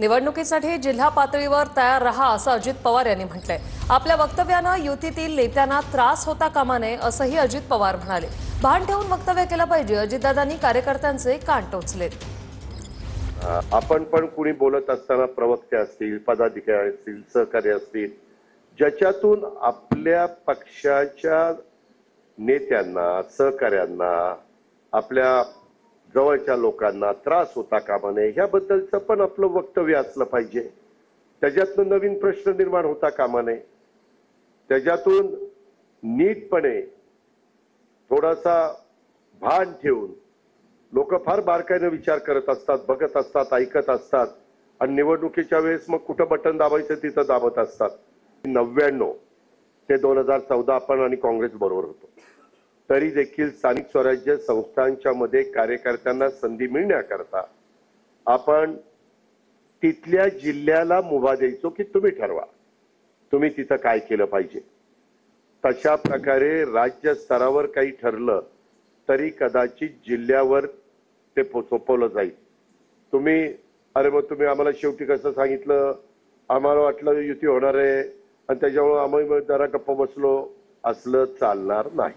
निवडणुकीसाठी जिल्हा पातळीवर तयार रहा असं अजित पवार यांनी म्हटलंय। आपल्या वक्तव्यानं युतीतील नेत्यांना त्रास होता कामा नये असंही अजित पवार म्हणाले। भान ठेवून वक्तव्य केलं पाहिजे। अजितदादांनी कार्यकर्त्यांचे कान टोचलेत। आपण पण कुणी बोलत असताना प्रवक्ते असतील, पदाधिकारी असतील, सहकारी असतील, ज्याच्यातून आपल्या पक्षाच्या नेत्यांना, सहकार्यांना, आपल्या जवळच्या लोकांना त्रास होता कामा नये ह्याबद्दलचं पण आपलं वक्तव्य असलं पाहिजे। त्याच्यातून नवीन प्रश्न निर्माण होता कामा नये। त्याच्यातून नीटपणे थोडासा भान ठेवून लोक फार बारकाईने विचार करत असतात, बघत असतात, ऐकत असतात आणि निवडणुकीच्या वेळेस मग कुठं बटन दाबायचं तिथं दाबत असतात। 99 ते 2014 आपण आणि काँग्रेस बरोबर होतो, तरी देखील स्थानिक स्वराज्य संस्थांच्या मध्ये कार्यकर्त्यांना संधी मिळण्याकरता आपण तिथल्या जिल्ह्याला मुभा द्यायचो की तुम्ही ठरवा, तुम्ही तिथं काय केलं पाहिजे। तशा प्रकारे राज्य स्तरावर काही ठरलं तरी कदाचित जिल्ह्यावर ते सोपवलं जाईल। तुम्ही मग तुम्ही आम्हाला शेवटी कसं सांगितलं, आम्हाला वाटलं युती होणार आहे आणि त्याच्यामुळे आम्ही जरा गप्प बसलो, असलं चालणार नाही।